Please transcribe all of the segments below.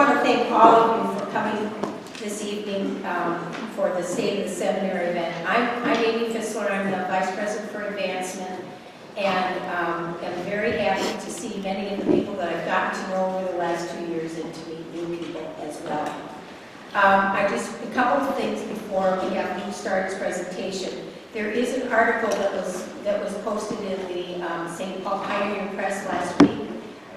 want to thank all of you for coming this evening for the State of the Seminary event. I'm Amy Fissler. I'm the Vice President for Advancement, and I'm very happy to see many of the people that I've gotten to know over the last 2 years and to meet new people as well. A couple of things before we have Lew start his presentation. There is an article that was posted in the St. Paul Pioneer Press last week.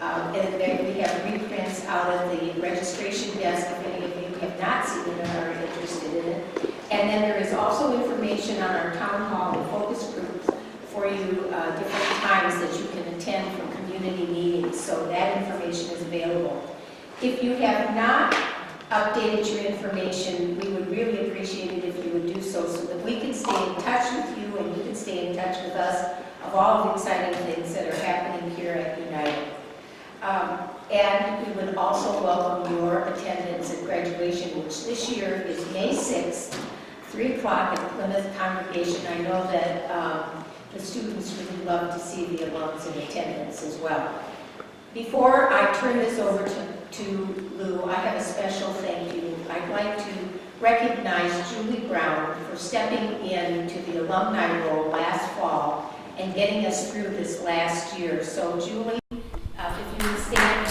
And then we have reprints out of the registration desk if any of you have not seen it or are interested in it. And then there is also information on our town hall and focus groups for you different times that you can attend for community meetings. So that information is available. If you have not updated your information, we would really appreciate it if you would do so that we can stay in touch with you and you can stay in touch with us of all the exciting things that are happening here at United. And we would also welcome your attendance at graduation, which this year is May 6th, 3 o'clock at Plymouth Congregation. I know that the students really love to see the alums in attendance as well. Before I turn this over to Lew, I have a special thank you. I'd like to recognize Julie Brown for stepping into the alumni role last fall and getting us through this last year. So Julie, if you would stand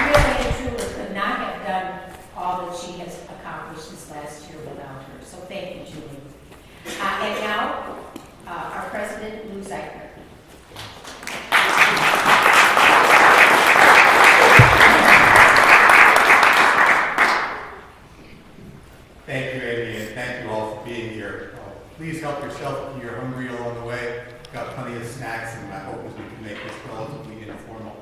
really and truly could not have done all that she has accomplished this last year without her. So thank you, Julie. And now, our President, Lew Zeidner. Thank you, Amy, and thank you all for being here. Please help yourself if you're hungry along the way. Got plenty of snacks, and my hope is we can make this relatively informal.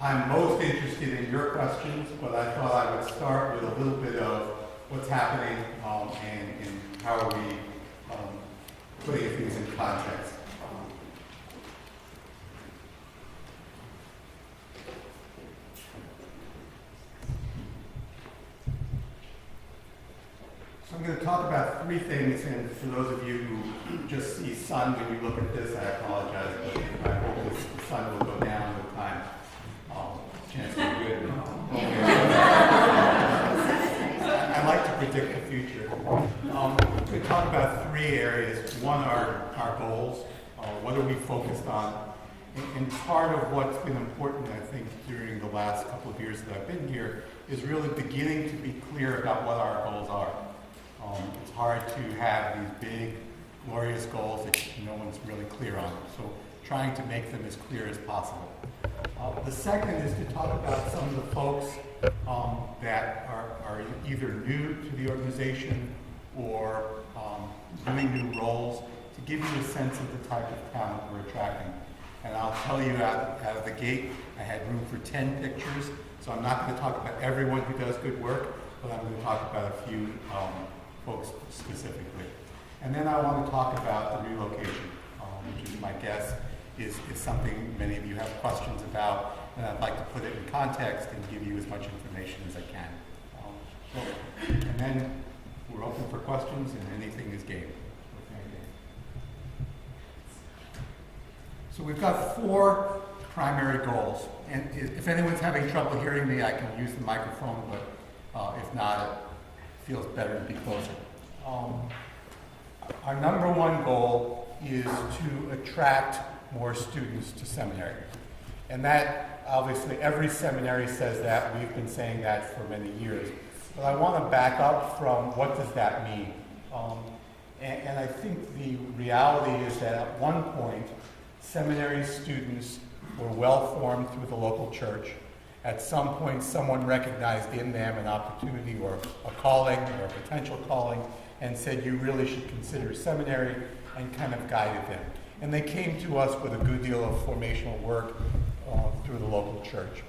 I'm most interested in your questions, but I thought I would start with a little bit of what's happening and how are we putting things in context. So I'm going to talk about 3 things, and for those of you who just see sun when you look at this, I apologize, but I hope the sun will go down with time. Chance to be good. I like to predict the future. I'm going to talk about 3 areas. One are our goals. What are we focused on? And part of what's been important, I think, during the last couple of years that I've been here is really beginning to be clear about what our goals are. It's hard to have these big, glorious goals that no one's really clear on. So trying to make them as clear as possible. The second is to talk about some of the folks that are either new to the organization or doing new roles, to give you a sense of the type of talent we're attracting. And I'll tell you out of the gate, I had room for 10 pictures, so I'm not going to talk about everyone who does good work, but I'm going to talk about a few folks specifically. And then I want to talk about the relocation, which is my guess is something many of you have questions about, and I'd like to put it in context and give you as much information as I can. And then we're open for questions, and anything is game. So we've got 4 primary goals, and if anyone's having trouble hearing me, I can use the microphone, but if not, it feels better to be closer. Our number 1 goal is to attract more students to seminary. And that, obviously, every seminary says that. We've been saying that for many years. But I want to back up from what does that mean. And I think the reality is that at one point, seminary students were well formed through the local church. At some point, someone recognized in them an opportunity or a calling or a potential calling and said, you really should consider seminary, and kind of guided them. And they came to us with a good deal of formational work through the local church.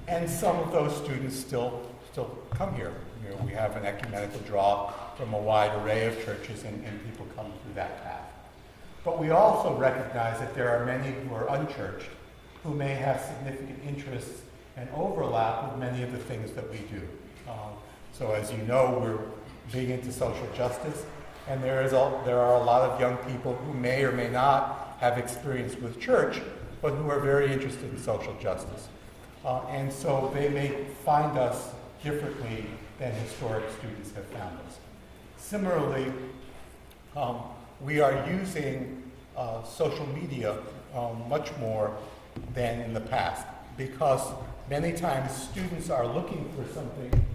And some of those students still come here. You know, we have an ecumenical draw from a wide array of churches, and people come through that path. But we also recognize that there are many who are unchurched who may have significant interests and overlap with many of the things that we do. So as you know, we're big into social justice, And there are a lot of young people who may or may not have experience with church, but who are very interested in social justice. And so they may find us differently than historic students have found us. Similarly, we are using social media much more than in the past, because many times students are looking for something.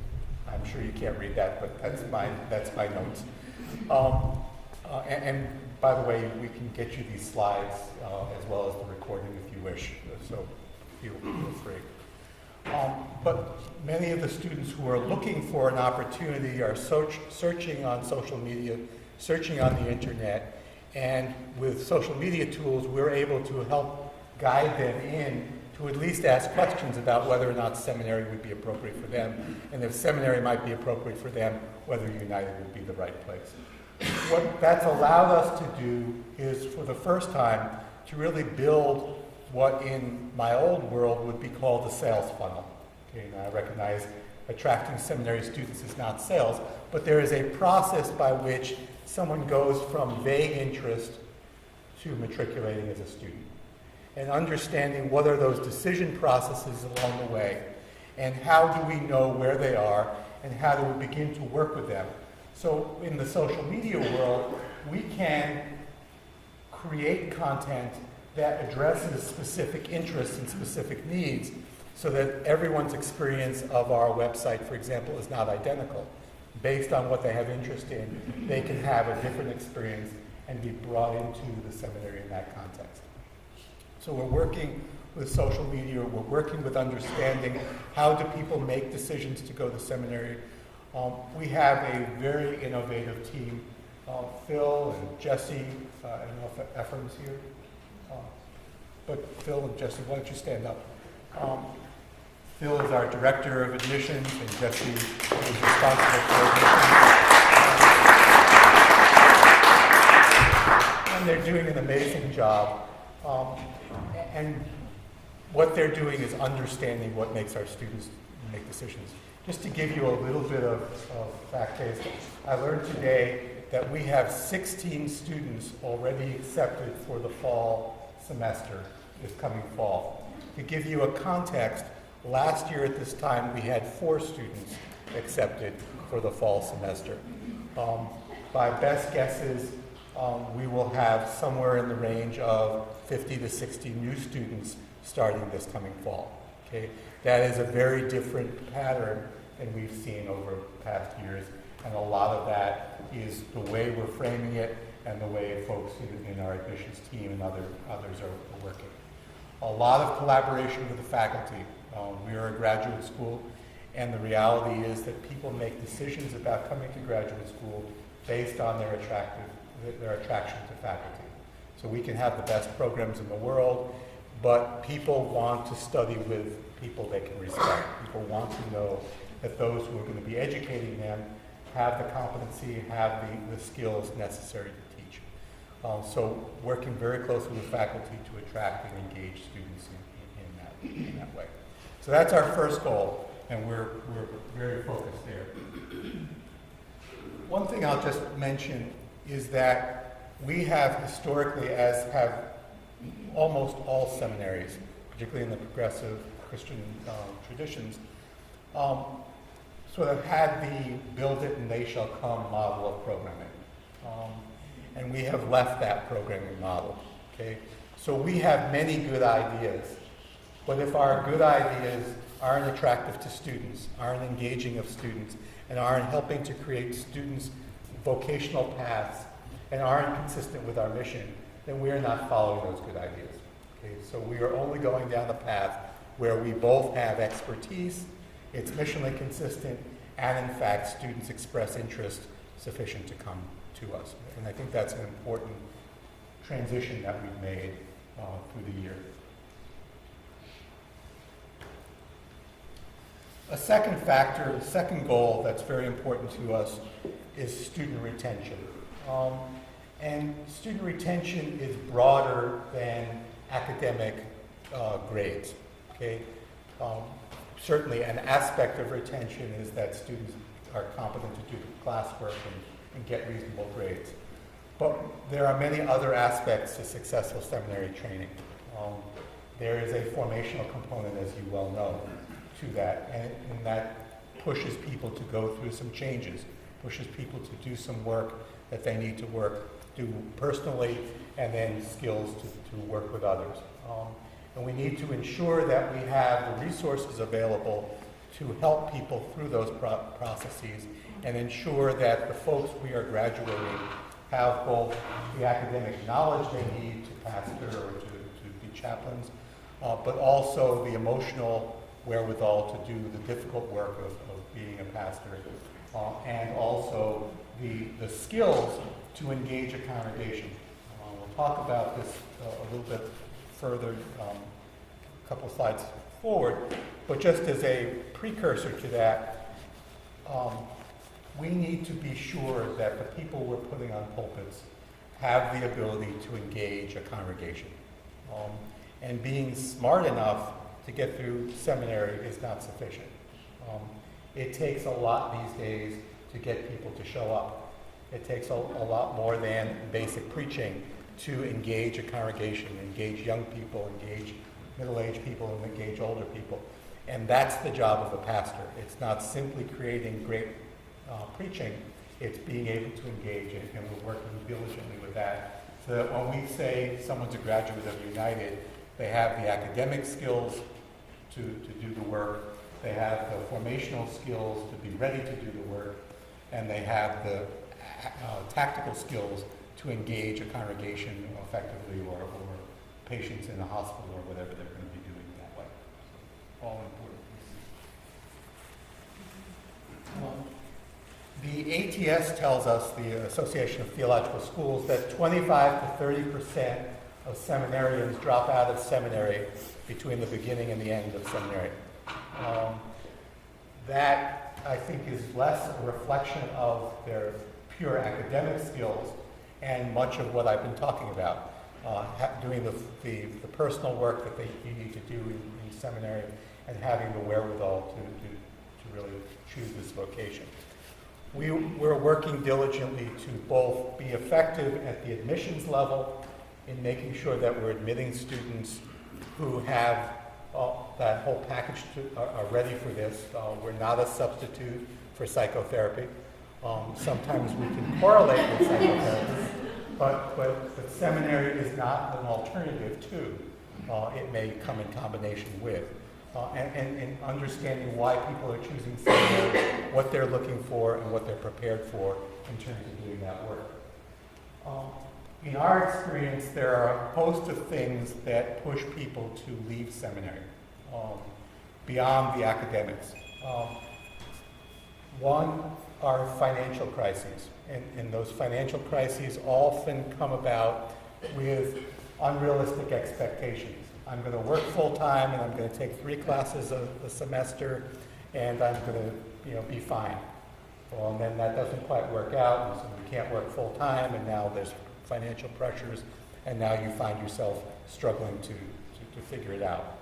I'm sure you can't read that, but that's my notes. And by the way, we can get you these slides as well as the recording if you wish, so feel free. But many of the students who are looking for an opportunity are searching on social media, searching on the internet, and with social media tools, we're able to help guide them in to at least ask questions about whether or not seminary would be appropriate for them, and if seminary might be appropriate for them, whether United would be the right place. What that's allowed us to do is, for the first time, to really build what in my old world would be called a sales funnel. Okay, now I recognize attracting seminary students is not sales, but there is a process by which someone goes from vague interest to matriculating as a student. And understanding what are those decision processes along the way, and how do we know where they are, and how do we begin to work with them. So in the social media world, we can create content that addresses specific interests and specific needs so that everyone's experience of our website, for example, is not identical. Based on what they have interest in, they can have a different experience and be brought into the seminary in that context. So we're working with social media, we're working with understanding how do people make decisions to go to seminary. We have a very innovative team. Phil and Jesse, I don't know if Ephraim's here, but Phil and Jesse, why don't you stand up? Phil is our director of admissions, and Jesse is responsible for admissions. And they're doing an amazing job. And what they're doing is understanding what makes our students make decisions. Just to give you a little bit of fact base, I learned today that we have 16 students already accepted for the fall semester, this coming fall. To give you a context, last year at this time we had 4 students accepted for the fall semester. By best guesses, we will have somewhere in the range of 50 to 60 new students starting this coming fall. Okay? That is a very different pattern than we've seen over past years, and a lot of that is the way we're framing it and the way folks in our admissions team and others are working. A lot of collaboration with the faculty. We are a graduate school, and the reality is that people make decisions about coming to graduate school based on their attraction to faculty. So we can have the best programs in the world, but people want to study with people they can respect. People want to know that those who are going to be educating them have the competency, have the skills necessary to teach. So working very closely with faculty to attract and engage students in that way. So that's our first goal, and we're very focused there. One thing I'll just mention is that we have historically, as have almost all seminaries, particularly in the progressive Christian traditions, sort of had the build it and they shall come model of programming. And we have left that programming model. Okay? So we have many good ideas, but if our good ideas aren't attractive to students, aren't engaging of students, and aren't helping to create students' vocational paths, and aren't consistent with our mission, then we are not following those good ideas. Okay? So we are only going down the path where we both have expertise, it's missionally consistent, and in fact, students express interest sufficient to come to us. And I think that's an important transition that we've made through the year. A second factor, a second goal that's very important to us is student retention. And student retention is broader than academic grades. Okay? Certainly an aspect of retention is that students are competent to do classwork and get reasonable grades. But there are many other aspects to successful seminary training. There is a formational component, as you well know, to that, and that pushes people to go through some changes, pushes people to do some work that they need to do personally, and then skills to work with others. And we need to ensure that we have the resources available to help people through those processes and ensure that the folks we are graduating have both the academic knowledge they need to pastor or to be chaplains, but also the emotional wherewithal to do the difficult work of being a pastor, and also the skills to engage a congregation. We'll talk about this a little bit further, a couple slides forward, but just as a precursor to that, we need to be sure that the people we're putting on pulpits have the ability to engage a congregation. And being smart enough to get through seminary is not sufficient. It takes a lot these days to get people to show up. It takes a lot more than basic preaching to engage a congregation, engage young people, engage middle-aged people, and engage older people. And that's the job of a pastor. It's not simply creating great preaching, it's being able to engage, and we're working diligently with that. So that when we say someone's a graduate of United, they have the academic skills to do the work, they have the formational skills to be ready to do the work, and they have the tactical skills to engage a congregation effectively or patients in a hospital or whatever they're going to be doing that way. All important. The ATS tells us, the Association of Theological Schools, that 25 to 30% of seminarians drop out of seminary between the beginning and the end of seminary. That, I think, is less a reflection of their pure academic skills and much of what I've been talking about, doing the personal work that you need to do in seminary and having the wherewithal to really choose this vocation. We're working diligently to both be effective at the admissions level in making sure that we're admitting students who have that whole package are ready for this. We're not a substitute for psychotherapy. Sometimes we can correlate with psychotherapy, but seminary is not an alternative to. It may come in combination with. And understanding why people are choosing seminary, what they're looking for, and what they're prepared for in terms of doing that work. In our experience, there are a host of things that push people to leave seminary beyond the academics. One are financial crises, and those financial crises often come about with unrealistic expectations. I'm going to work full-time, and I'm going to take 3 classes a semester, and I'm going to be fine. Well, and then that doesn't quite work out, and so you can't work full-time, and now there's financial pressures, and now you find yourself struggling to figure it out.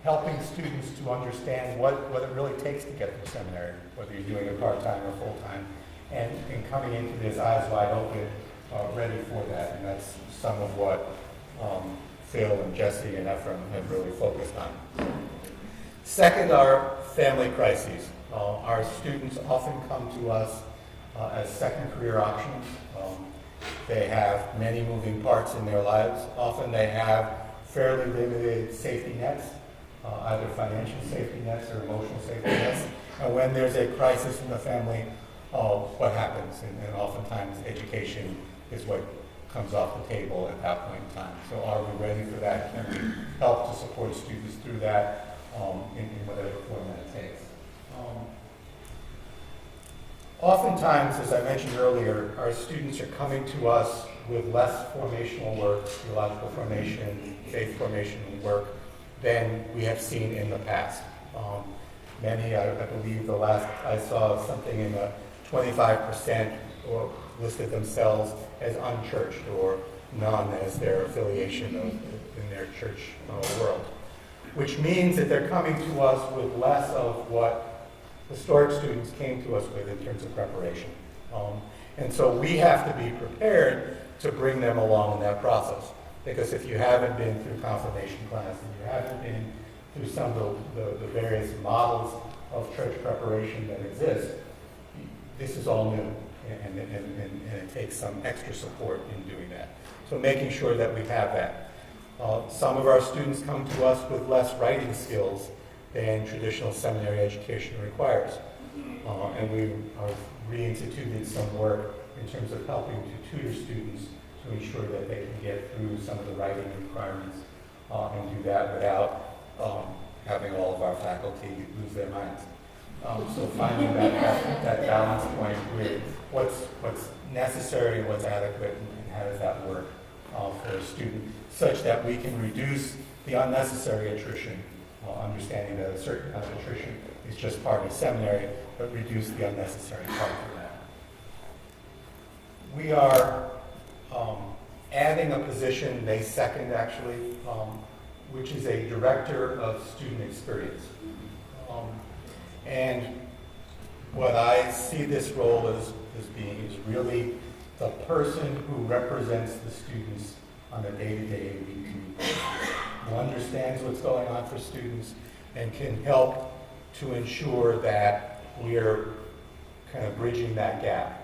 Helping students to understand what it really takes to get through seminary, whether you're doing it part-time or full-time, and coming into this eyes wide open, ready for that, and that's some of what Phil and Jesse and Ephraim have really focused on. Second are family crises. Our students often come to us as second career options. They have many moving parts in their lives. Often they have fairly limited safety nets, either financial safety nets or emotional safety nets. And when there's a crisis in the family, what happens? And oftentimes education is what comes off the table at that point in time. So are we ready for that? Can we help to support students through that in whatever form that takes? Oftentimes, as I mentioned earlier, our students are coming to us with less formational work, theological formation, faith formation work than we have seen in the past. Many, I believe the last I saw something in the 25% or listed themselves as unchurched or none as their affiliation in their church world, which means that they're coming to us with less of what historic students came to us with in terms of preparation. And so we have to be prepared to bring them along in that process. Because if you haven't been through confirmation class, and you haven't been through some of the various models of church preparation that exist, this is all new, and it takes some extra support in doing that. So making sure that we have that. Some of our students come to us with less writing skills than traditional seminary education requires. And we have reinstituted some work in terms of helping to tutor students to ensure that they can get through some of the writing requirements and do that without having all of our faculty lose their minds. So finding that balance point with what's necessary, what's adequate, and how does that work for a student, such that we can reduce the unnecessary attrition, understanding that a certain kind of attrition is just part of seminary, but reduce the unnecessary part of that. We are adding a position May 2nd, actually, which is a director of student experience. And what I see this role as being is really the person who represents the students on a day-to-day, week-to-week basis, who understands what's going on for students and can help to ensure that we're kind of bridging that gap.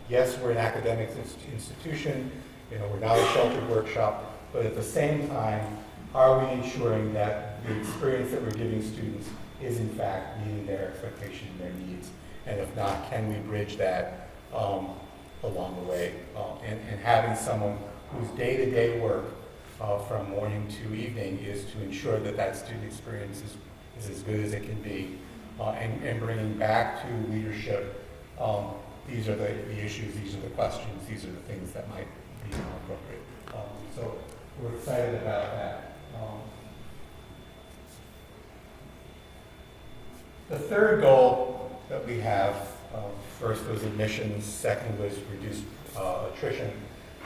Yes, we're an academic institution, we're not a sheltered workshop, but at the same time, are we ensuring that the experience that we're giving students is in fact meeting their expectations and their needs? And if not, can we bridge that along the way? And having someone whose day-to-day work from morning to evening is to ensure that that student experience is as good as it can be, and bringing back to leadership, these are the issues, these are the questions, these are the things that might be more appropriate. So we're excited about that. The third goal that we have, first was admissions, second was reduced attrition.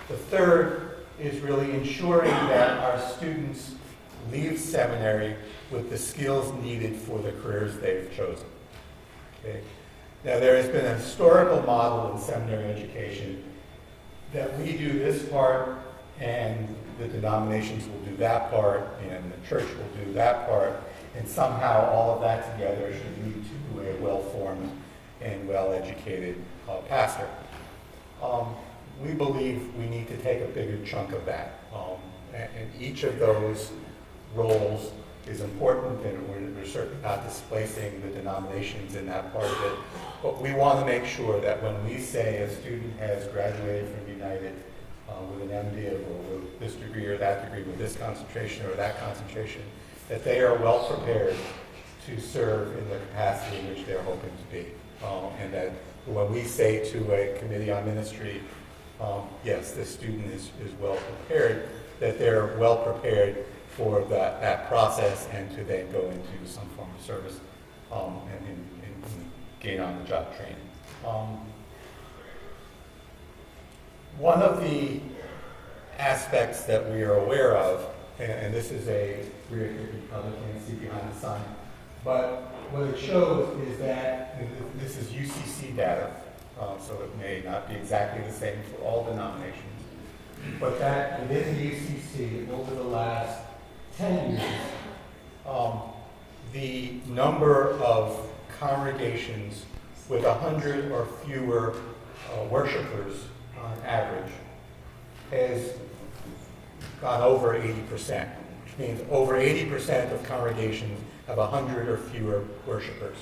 The third is really ensuring that our students leave seminary with the skills needed for the careers they've chosen. Okay? Now, there has been a historical model in seminary education that we do this part and the denominations will do that part and the church will do that part, and somehow all of that together should lead to a well-formed and well-educated pastor. We believe we need to take a bigger chunk of that, and each of those roles is important, and we're certainly not displacing the denominations in that part of it, but we want to make sure that when we say a student has graduated from United with an MDiv or with this degree or that degree, with this concentration or that concentration, that they are well prepared to serve in the capacity in which they're hoping to be. And that when we say to a committee on ministry, yes, this student is well prepared, that they're well prepared for that process and to then go into some form of service and gain on the job training. One of the aspects that we are aware of, and this is you probably can't see behind the sign, but what it shows is that, this is UCC data, so it may not be exactly the same for all denominations, but that within the UCC, over the last 10 years, the number of congregations with 100 or fewer worshipers on average has gone over 80%, which means over 80% of congregations have 100 or fewer worshipers.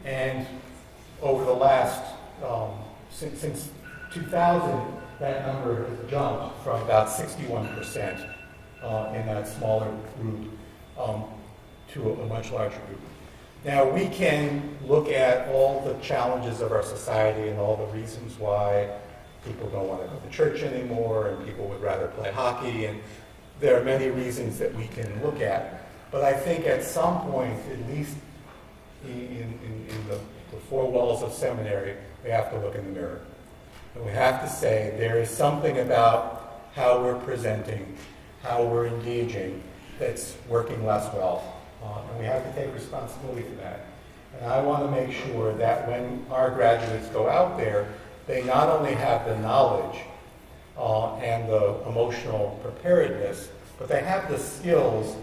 And over the last, since 2000, that number has jumped from about 61% in that smaller group to a much larger group. Now, we can look at all the challenges of our society and all the reasons why people don't want to go to church anymore and people would rather play hockey, and there are many reasons that we can look at. But I think at some point, at least in the four walls of seminary, we have to look in the mirror. And we have to say there is something about how we're presenting, how we're engaging, that's working less well. And we have to take responsibility for that. And I want to make sure that when our graduates go out there, they not only have the knowledge and the emotional preparedness, but they have the skills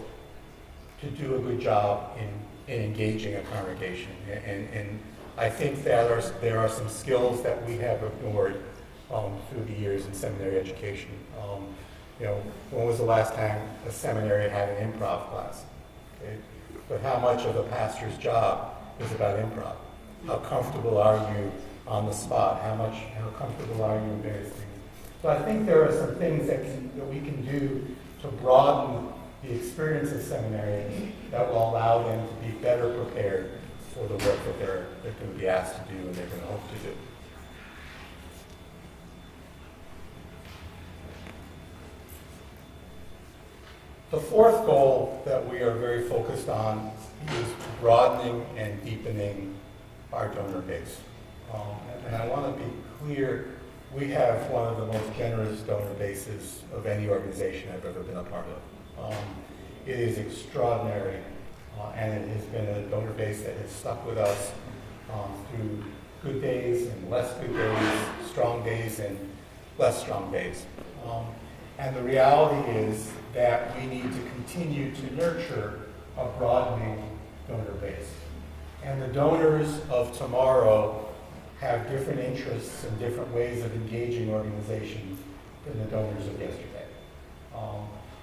to do a good job in engaging a congregation. And I think that there are some skills that we have ignored through the years in seminary education. When was the last time a seminary had an improv class? Okay? But how much of a pastor's job is about improv? How comfortable are you on the spot? How comfortable are you in various things? So I think there are some things that we can do to broaden the experience of seminarians that will allow them to be better prepared for the work that they're going to be asked to do and they're going to hope to do. The fourth goal that we are very focused on is broadening and deepening our donor base. And I want to be clear, we have one of the most generous donor bases of any organization I've ever been a part of. It is extraordinary, and it has been a donor base that has stuck with us through good days and less good days, strong days and less strong days. And the reality is that we need to continue to nurture a broadening donor base. And the donors of tomorrow have different interests and different ways of engaging organizations than the donors of yesterday.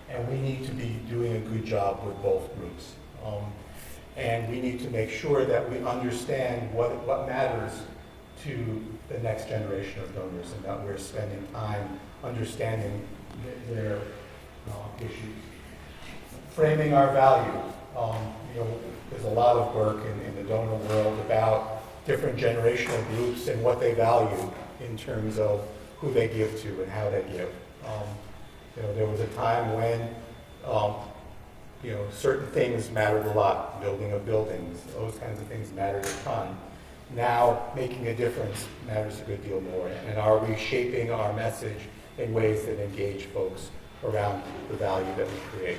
And we need to be doing a good job with both groups. And we need to make sure that we understand what matters to the next generation of donors and that we're spending time understanding their issues. Framing our value. There's a lot of work in the donor world about different generational groups and what they value in terms of who they give to and how they give. There was a time when certain things mattered a lot, building of buildings, those kinds of things mattered a ton. Now, making a difference matters a good deal more. And are we shaping our message in ways that engage folks around the value that we create?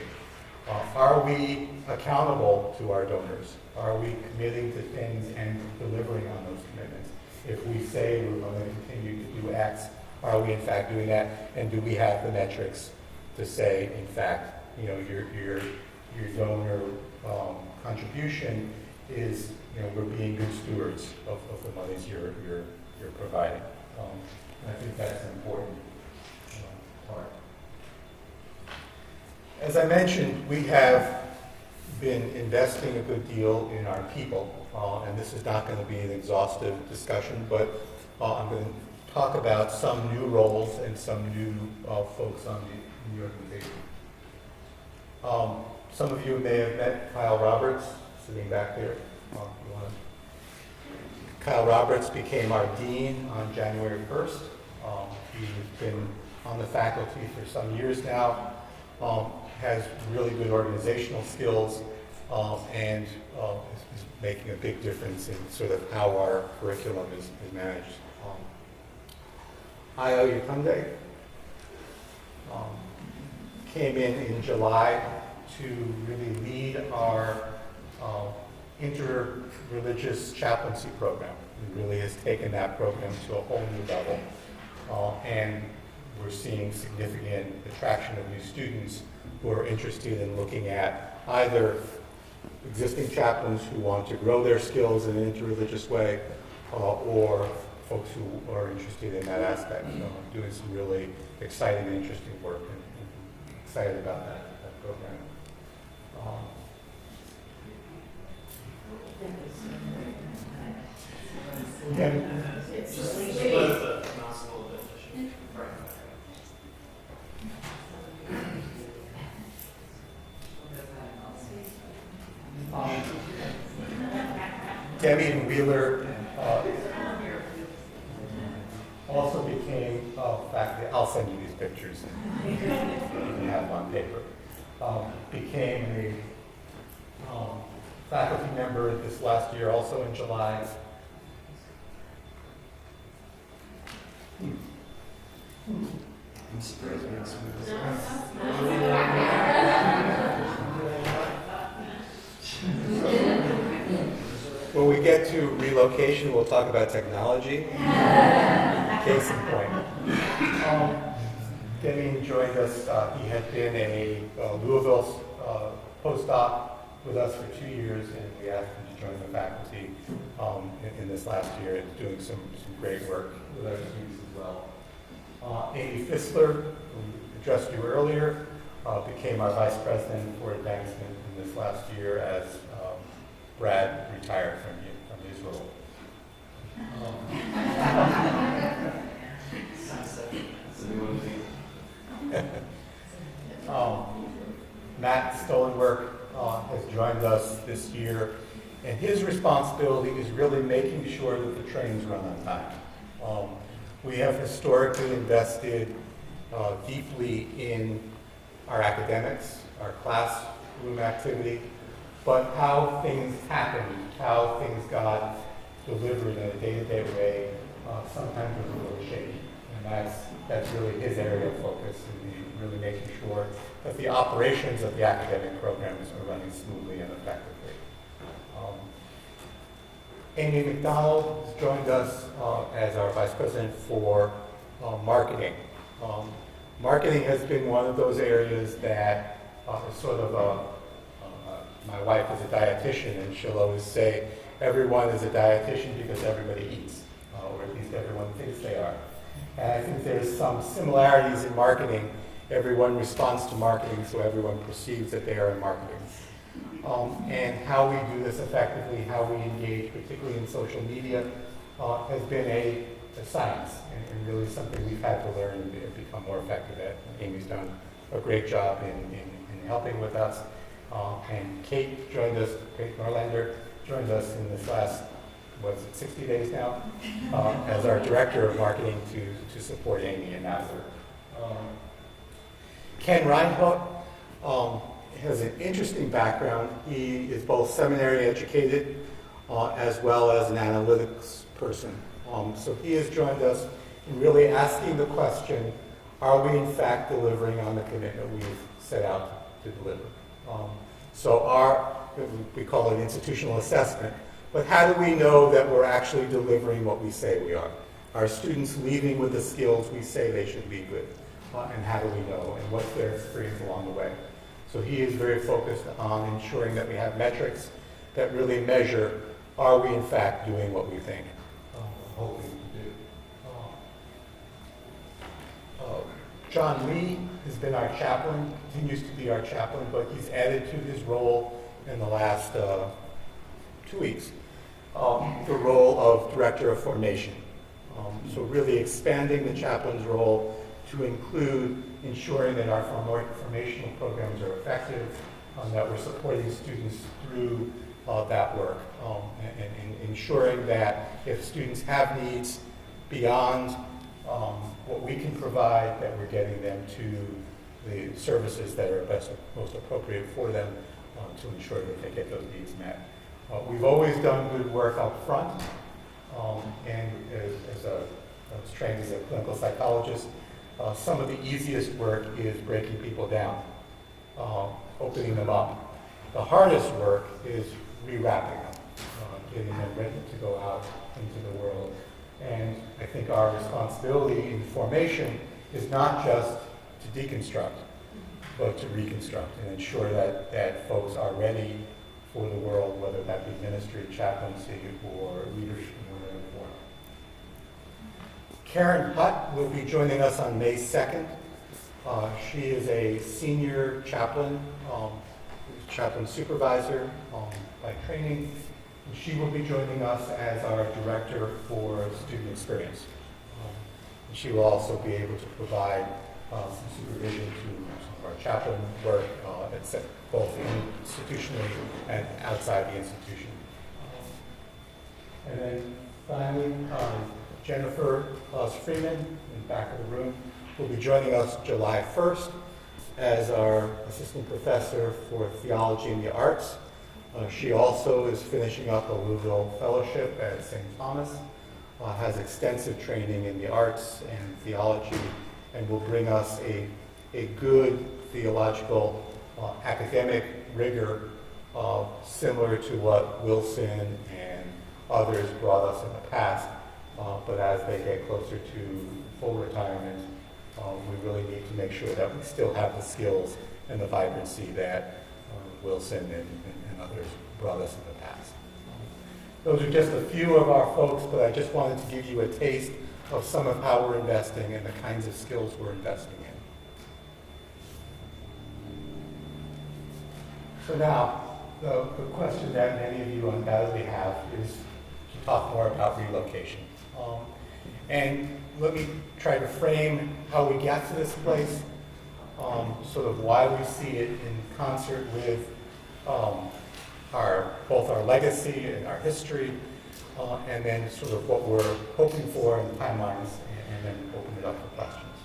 Are we accountable to our donors? Are we committing to things and delivering on those commitments? If we say we're going to continue to do X, are we in fact doing that? And do we have the metrics to say, in fact, your donor contribution is, we're being good stewards of the monies you're providing. And I think that's an important part. As I mentioned, we have been investing a good deal in our people, and this is not going to be an exhaustive discussion, but I'm going to talk about some new roles and some new folks on the organization. Some of you may have met Kyle Roberts, sitting back there. Kyle Roberts became our dean on January 1st. He's been on the faculty for some years now. Has really good organizational skills and is making a big difference in sort of how our curriculum is managed. Ayo Yutunde came in July to really lead our interreligious chaplaincy program. He really has taken that program to a whole new level. And we're seeing significant attraction of new students who are interested in looking at either existing chaplains who want to grow their skills in an interreligious way, or folks who are interested in that aspect, doing some really exciting and interesting work, and excited about that program. Debbie Wheeler also became faculty. I'll send you these pictures. You can have them on paper. Became a faculty member this last year, also in July. I'm surprised we have some of this. When we get to relocation, we'll talk about technology. Case in point. Demi joined us. He had been a Louisville postdoc with us for 2 years, and we asked him to join the faculty in this last year, and doing some great work with our students as well. Amy Fissler, who addressed you earlier, became our vice president for advancement in this last year as Brad retired from his role. Matt Stolenberg has joined us this year, and his responsibility is really making sure that the trains run on time. We have historically invested deeply in our academics, our classroom activity, but how things happened, how things got delivered in a day-to-day way, sometimes was a little shaky. And that's really his area of focus, and really making sure that the operations of the academic programs are running smoothly and effectively. Amy McDonald has joined us as our vice president for marketing. Marketing has been one of those areas that is sort of my wife is a dietitian, and she'll always say everyone is a dietitian because everybody eats, or at least everyone thinks they are. And I think there's some similarities in marketing. Everyone responds to marketing, so everyone perceives that they are in marketing. And how we do this effectively, how we engage, particularly in social media, has been a science, and really something we've had to learn and become more effective at. Amy's done a great job in helping with us. And Kate Norlander joined us in this last, 60 days now, as our director of marketing to support Amy and that work. Ken Reinhardt has an interesting background. He is both seminary educated as well as an analytics person. So he has joined us in really asking the question, are we in fact delivering on the commitment we've set out to deliver? We call it institutional assessment, but how do we know that we're actually delivering what we say we are? Are students leaving with the skills we say they should leave with? And how do we know? And what's their experience along the way? So he is very focused on ensuring that we have metrics that really measure, are we in fact doing what we think we're hoping to do? John Lee has been our chaplain, continues to be our chaplain, but he's added to his role in the last 2 weeks, the role of director of formation. So really expanding the chaplain's role to include ensuring that our formational programs are effective, that we're supporting students through that work, and ensuring that if students have needs beyond what we can provide, that we're getting them to the services that are most appropriate for them to ensure that they get those needs met. We've always done good work up front, and I was trained as a clinical psychologist. Some of the easiest work is breaking people down, opening them up. The hardest work is rewrapping them, getting them ready to go out into the world. And I think our responsibility in formation is not just to deconstruct, but to reconstruct and ensure that folks are ready for the world, whether that be ministry, chaplaincy, or leadership in whatever form. Karen Hutt will be joining us on May 2nd. She is a senior chaplain, chaplain supervisor by training. And she will be joining us as our director for student experience. And she will also be able to provide some supervision to some of our chaplain work, both institutionally and outside the institution. And then finally, Jennifer Freeman, in the back of the room, will be joining us July 1st as our assistant professor for theology and the arts. She also is finishing up a Louisville fellowship at St. Thomas, has extensive training in the arts and theology, and will bring us a good theological academic rigor similar to what Wilson and others brought us in the past. But as they get closer to full retirement, we really need to make sure that we still have the skills and the vibrancy that Wilson and others brought us in the past. Those are just a few of our folks, but I just wanted to give you a taste of some of how we're investing and the kinds of skills we're investing in. So now, the question that many of you undoubtedly have is to talk more about relocation. And let me try to frame how we got to this place, sort of why we see it in concert with both our legacy and our history, and then sort of what we're hoping for in the timelines, and then open it up for questions.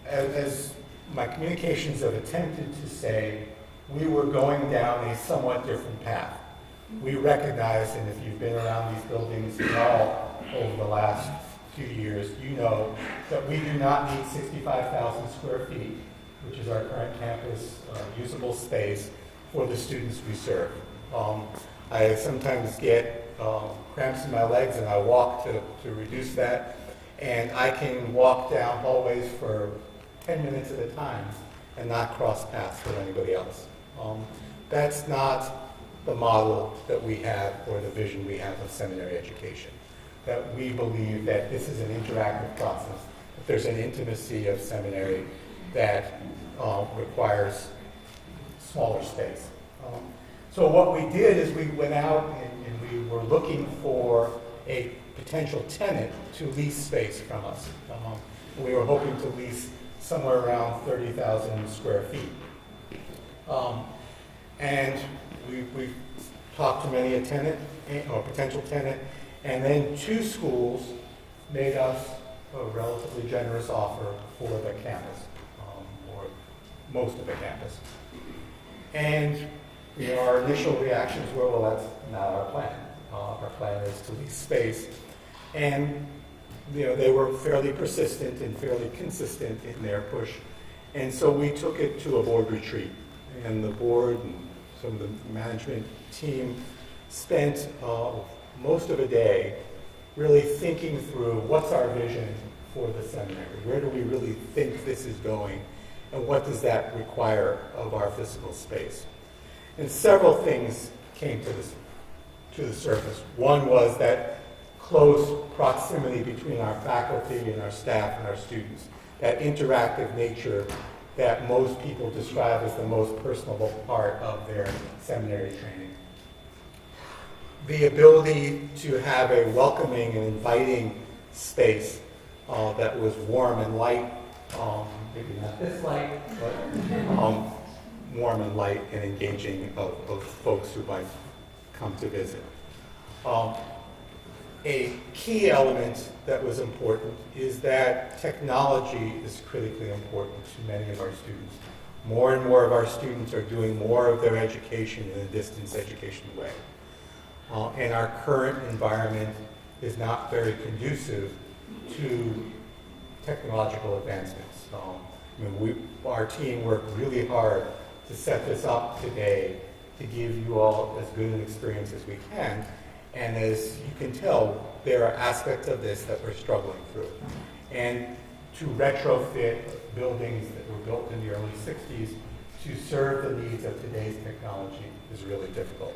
As my communications have attempted to say, we were going down a somewhat different path. We recognize, and if you've been around these buildings at all over the last few years, you know that we do not need 65,000 square feet, which is our current campus usable space, for the students we serve. I sometimes get cramps in my legs and I walk to reduce that, and I can walk down hallways for 10 minutes at a time and not cross paths with anybody else. That's not the model that we have or the vision we have of seminary education. That we believe that this is an interactive process, that there's an intimacy of seminary that requires smaller space. So what we did is we went out and we were looking for a potential tenant to lease space from us. We were hoping to lease somewhere around 30,000 square feet. And we talked to many a tenant or potential tenant, and then 2 schools made us a relatively generous offer for the campus, or most of the campus. And our initial reactions were, well, that's not our plan. Our plan is to lease space. And they were fairly persistent and fairly consistent in their push. And so we took it to a board retreat. And the board and some of the management team spent most of a day really thinking through what's our vision for the seminary. Where do we really think this is going? And what does that require of our physical space? And several things came to the surface. One was that close proximity between our faculty and our staff and our students, that interactive nature that most people describe as the most personable part of their seminary training. The ability to have a welcoming and inviting space that was warm and light, maybe not this light, but warm and light and engaging of folks who might come to visit. A key element that was important is that technology is critically important to many of our students. More and more of our students are doing more of their education in a distance education way. And our current environment is not very conducive to technological advancements. Our team worked really hard to set this up today to give you all as good an experience as we can. And as you can tell, there are aspects of this that we're struggling through. And to retrofit buildings that were built in the early 60s to serve the needs of today's technology is really difficult.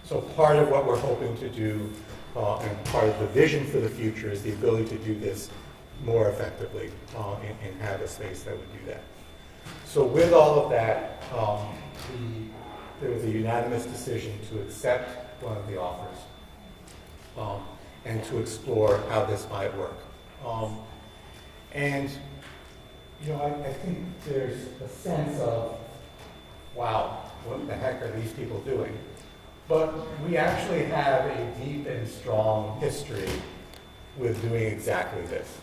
So part of what we're hoping to do, and part of the vision for the future, is the ability to do this more effectively and have a space that would do that. So with all of that, there was a unanimous decision to accept one of the offers. And to explore how this might work. And I think there's a sense of, wow, what the heck are these people doing? But we actually have a deep and strong history with doing exactly this.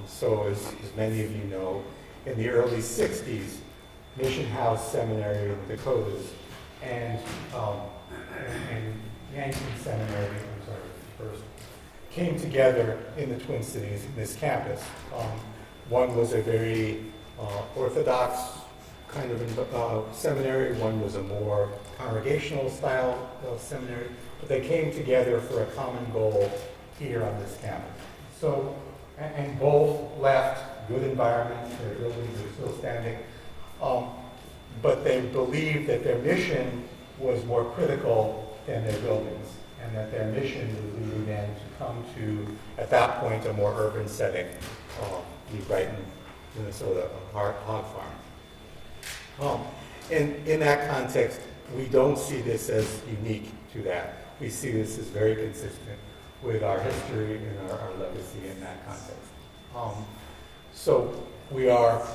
So as many of you know, in the early 60s, Mission House Seminary in the Dakotas and Yankton Seminary, first, came together in the Twin Cities in this campus. One was a very orthodox kind of seminary, one was a more congregational style seminary, but they came together for a common goal here on this campus. So, and both left good environments, their buildings are still standing, but they believed that their mission was more critical than their buildings, and that their mission was leading them to come to, at that point, a more urban setting, New Brighton, Minnesota, a hog farm. In that context, we don't see this as unique to that. We see this as very consistent with our history and our legacy in that context. So we are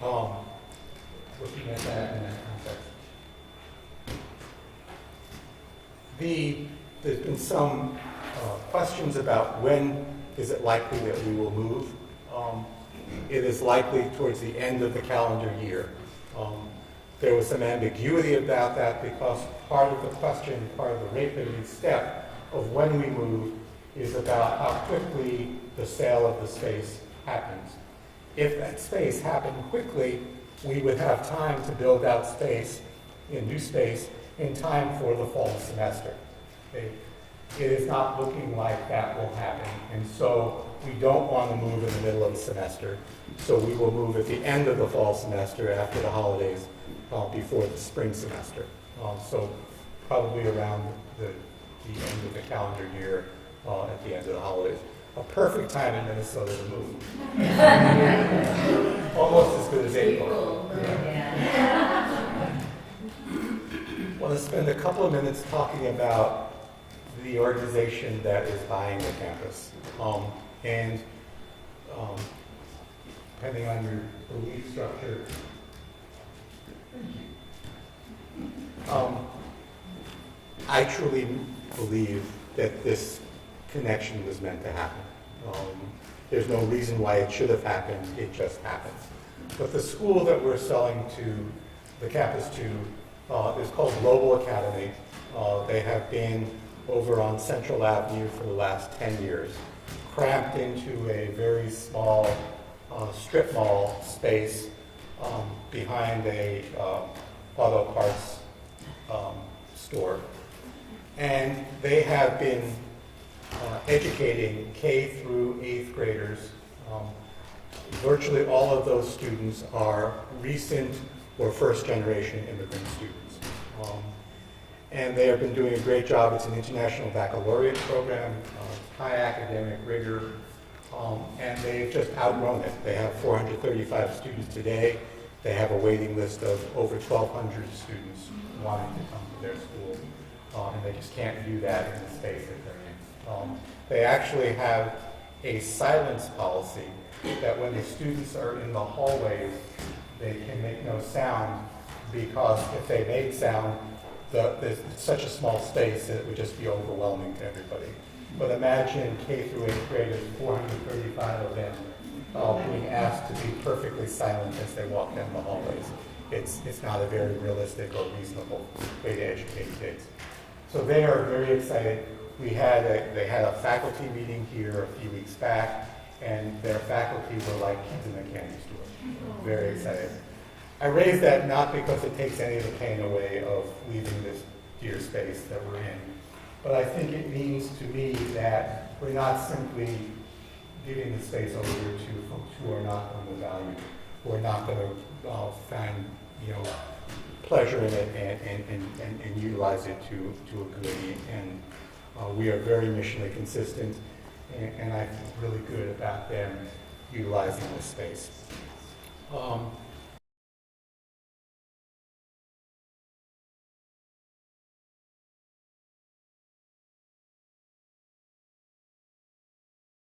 looking at that in that context. There's been some questions about when is it likely that we will move. It is likely towards the end of the calendar year. There was some ambiguity about that because part of the question, part of the rate-limiting step of when we move is about how quickly the sale of the space happens. If that space happened quickly, we would have time to build out space, new space, in time for the fall semester. Okay? It is not looking like that will happen, and so we don't want to move in the middle of the semester. So we will move at the end of the fall semester after the holidays, before the spring semester. So probably around the end of the calendar year, at the end of the holidays. A perfect time in Minnesota to move. Almost as good as April. Yeah. I want to spend a couple of minutes talking about the organization that is buying the campus. Depending on your belief structure, I truly believe that this connection was meant to happen. There's no reason why it should have happened, it just happened. But the school that we're selling to, the campus to, is called Global Academy. They have been over on Central Avenue for the last 10 years, cramped into a very small strip mall space behind a auto parts store. And they have been educating K through 8th graders. Virtually all of those students are recent or first-generation immigrant students. And they have been doing a great job. It's an international baccalaureate program, high academic rigor, and they've just outgrown it. They have 435 students today. They have a waiting list of over 1,200 students wanting to come to their school, and they just can't do that in the space that they're in. They actually have a silence policy that when the students are in the hallways, they can make no sound, because if they made sound, there's such a small space that it would just be overwhelming to everybody. But imagine K through 8th graders, 435 of them, being asked to be perfectly silent as they walk down the hallways. It's not a very realistic or reasonable way to educate kids. So they are very excited. They had a faculty meeting here a few weeks back, and their faculty were like kids in a candy store. Very excited. I raise that not because it takes any of the pain away of leaving this dear space that we're in, but I think it means to me that we're not simply giving the space over to folks who are not going to value it, who are not going to find pleasure in it and utilize it to a good end. And we are very missionally consistent, and I feel really good about them utilizing this space.